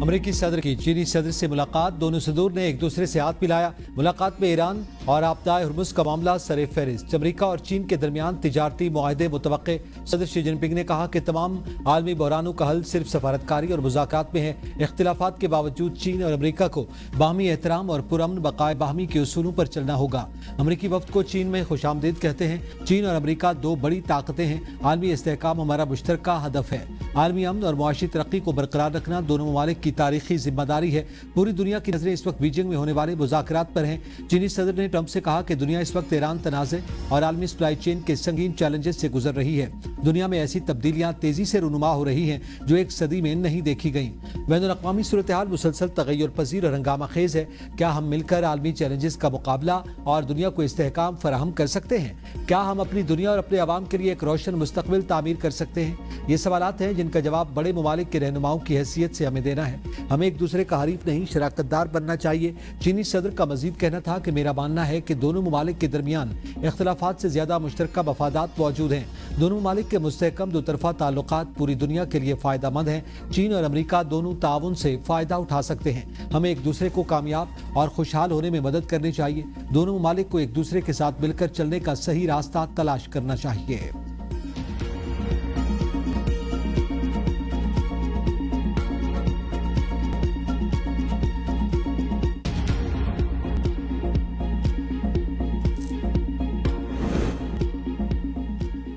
अमरीकी सदर की चीनी सदर से मुलाकात, दोनों सदूर ने एक दूसरे से हाथ मिलाया। मुलाकात में ईरान और आपदाए हुर्मुज़ का मामला सरे फहरिस्त। अमरीका और चीन के दरमियान तिजारती मुआहदे मुतवक्के। सदर शी जिनपिंग ने कहा कि तमाम आलमी बहरानों का हल सिर्फ सफारतकारी और मुज़ाकरात में है। इख्तिलाफात के बावजूद चीन और अमरीका को बाहमी एहतराम और पुरअमन बकाए बाहमी के उसूलों पर चलना होगा। अमरीकी वफ्द को चीन में खुशामदीद कहते हैं। चीन और अमरीका दो बड़ी ताकतें हैं। आलमी इस्तेहकाम हमारा मुश्तरका हदफ है। आलमी अमन और मुआशी तरक्की को बरकरार रखना दोनों ममालिक की तारीखी जिम्मेदारी है। पूरी दुनिया की नजरें इस वक्त बीजिंग में होने वाले मुज़ाकरात पर हैं। चीनी सदर ने ट्रंप से कहा कि दुनिया इस वक्त ईरान तनाज़े और आलमी सप्लाई चेन के संगीन चैलेंजेस से गुजर रही है। दुनिया में ऐसी तब्दीलियां तेजी से रूनुमा हो रही हैं जो एक सदी में नहीं देखी गईं। बैनुल-अक़वामी सूरत-ए-हाल मुसलसल तग़य्युर पज़ीर और हंगामा खेज है। क्या हम मिलकर आलमी चैलेंजेस का मुकाबला और दुनिया को इस्तेहकाम फराहम कर सकते हैं? क्या हम अपनी दुनिया और अपने अवाम के लिए एक रोशन मुस्तक़बिल तामीर कर सकते हैं? ये सवालात हैं जिनका जवाब बड़े ममालिक के रहनुमाओं की हैसियत से हमें देना है। हमें एक दूसरे का हरीफ नहीं, शराकतदार बनना चाहिए। चीनी सदर का मजीद कहना था कि मेरा मानना है कि दोनों ममालिक के दरमियान इख्तिलाफात से ज्यादा मुश्तरका मफादात मौजूद हैं। दोनों ममालिक के मुस्तहकम दो तरफा ताल्लुकात पूरी दुनिया के लिए फायदेमंद हैं। चीन और अमरीका दोनों ताउन से फायदा उठा सकते हैं। हमें एक दूसरे को कामयाब और खुशहाल होने में मदद करनी चाहिए। दोनों ममालिक को एक दूसरे के साथ मिलकर चलने का सही रास्ता तलाश करना चाहिए।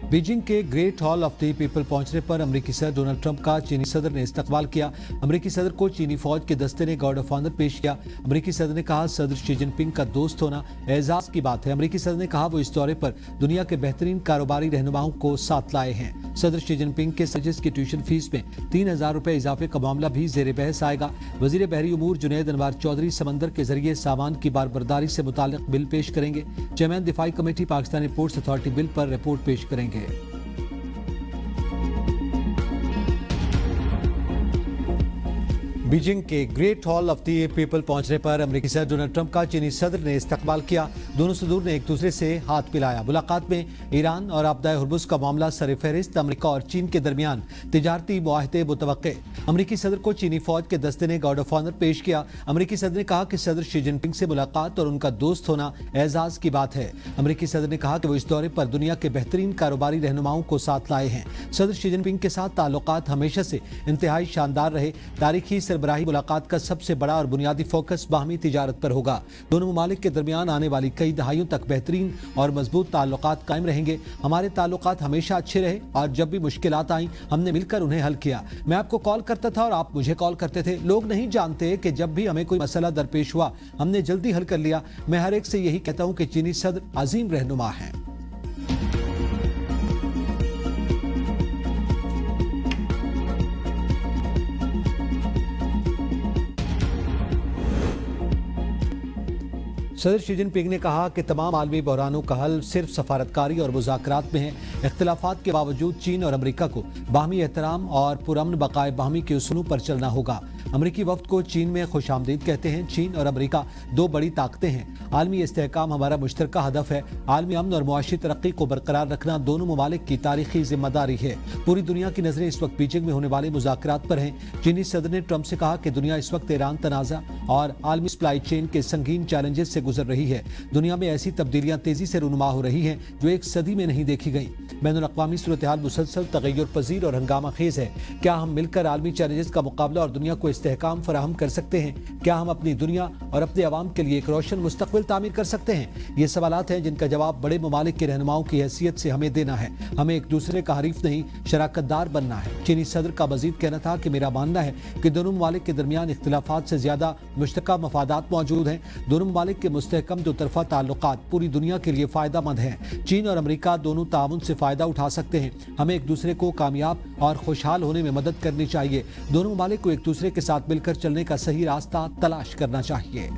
बीजिंग के great hall of the people पहुंचने पर अमरीकी सदर डोनाल्ड ट्रंप का चीनी सदर ने इस्तकबाल किया। अमरीकी सदर को चीनी फौज के दस्ते ने गार्ड ऑफ ऑनर पेश किया। अमरीकी सदर ने कहा सदर शी जिनपिंग का दोस्त होना एजाज की बात है। अमरीकी सदर ने कहा वो इस दौरे पर दुनिया के बेहतरीन कारोबारी रहनुमाओं को साथ लाए हैं। सदर शी जिनपिंग के सजिस की ट्यूशन फीस में 3000 रुपए इजाफे का मामला भी जेर बहस आएगा। वजीर बहरी उमूर जुनैद अनवार चौधरी समंदर के जरिए सामान की बारबरदारी से मुताल्लिक बिल पेश करेंगे। चेयरमैन दिफाई committee Pakistani ports authority bill पर रिपोर्ट पेश करेंगे। बीजिंग के great hall of the people पहुंचने पर अमरीकी सदर डोनाल्ड ट्रंप का चीनी सदर ने इस्तकबाल किया। दोनों सदूर ने एक दूसरे से हाथ मिलाया। मुलाकात में ईरान और आपदाए हुर्मुज़ का मामला सरे फहरिस्त। अमरीका और चीन के दरमियान तिजारती मुआहदे मुतवक्के। अमरीकी सदर को चीनी फौज के दस्ते ने गार्ड ऑफ ऑनर पेश किया। अमरीकी सदर ने कहा कि सदर शी जिनपिंग से मुलाकात और उनका दोस्त होना एजाज की बात है। अमरीकी सदर ने कहा कि वो इस दौरे पर दुनिया के बेहतरीन कारोबारी रहनुमाओं को साथ लाए हैं। सदर शी जिनपिंग के साथ ताल्लुकात हमेशा से इंतहाई शानदार रहे। तारीखी सरबराही मुलाकात का सबसे बड़ा और बुनियादी फोकस बाहमी तिजारत पर होगा। दोनों ममालिक के दरमियान आने वाली कई दहाइयों तक बेहतरीन और मजबूत ताल्लुकात कायम रहेंगे। हमारे ताल्लुकात हमेशा अच्छे रहे और जब भी मुश्किलात आई हमने मिलकर उन्हें हल किया। मैं आपको कॉल करता था और आप मुझे कॉल करते थे। लोग नहीं जानते कि जब भी हमें कोई मसला दरपेश हुआ हमने जल्दी हल कर लिया। मैं हर एक से यही कहता हूं कि चीनी सदर अजीम रहनुमा हैं। सदर शी जिनपिंग ने कहा कि तमाम आलमी बहरानों का हल सिर्फ सफारतकारी और मुज़ाकरात में है। इख्तिलाफात के बावजूद चीन और अमरीका को बाहमी एहतराम और पुरअमन बकाए बाहमी के उसूलों पर चलना होगा। अमरीकी वफ्द को चीन में खुशामदीद कहते हैं। चीन और अमरीका दो बड़ी ताकतें हैं। आलमी इस्तेहकाम हमारा मुश्तरका हदफ है। आलमी अमन और मुआशी तरक्की को बरकरार रखना दोनों ममालिक की तारीखी जिम्मेदारी है। पूरी दुनिया की नजरें इस वक्त बीजिंग में होने वाले मुज़ाकरात पर हैं। चीनी सदर ने ट्रंप से कहा कि दुनिया इस वक्त ईरान तनाज़ा और आलमी सप्लाई चेन के संगीन चैलेंजेस से गुजर रही है। दुनिया में ऐसी तब्दीलियां तेजी से रूनुमा हो रही हैं जो एक सदी में नहीं देखी गई। बैनुल-अक़वामी सूरत-ए-हाल मुसलसल तग़य्युर पज़ीर और हंगामा खेज है। क्या हम मिलकर आलमी चैलेंजेस का मुकाबला और दुनिया को इस्तेहकाम फराहम कर सकते हैं? क्या हम अपनी दुनिया और अपने अवाम के लिए एक रोशन मुस्तक़बिल तामीर कर सकते हैं? ये सवालात हैं जिनका जवाब बड़े ममालिक के रहनुमाओं की हैसियत से हमें देना है। हमें एक दूसरे का हरीफ नहीं, शराकतदार बनना है। चीनी सदर का मजीद कहना था कि मेरा मानना है कि दोनों ममालिक के दरमियान इख्तिलाफात से ज्यादा मुश्तरका मफादात मौजूद हैं। दोनों ममालिक के मुस्तहकम दो तरफा ताल्लुकात पूरी दुनिया के लिए फायदेमंद हैं। चीन और अमरीका दोनों ताउन से फायदा उठा सकते हैं। हमें एक दूसरे को कामयाब और खुशहाल होने में मदद करनी चाहिए। दोनों ममालिक को एक दूसरे के साथ मिलकर चलने का सही रास्ता तलाश करना चाहिए।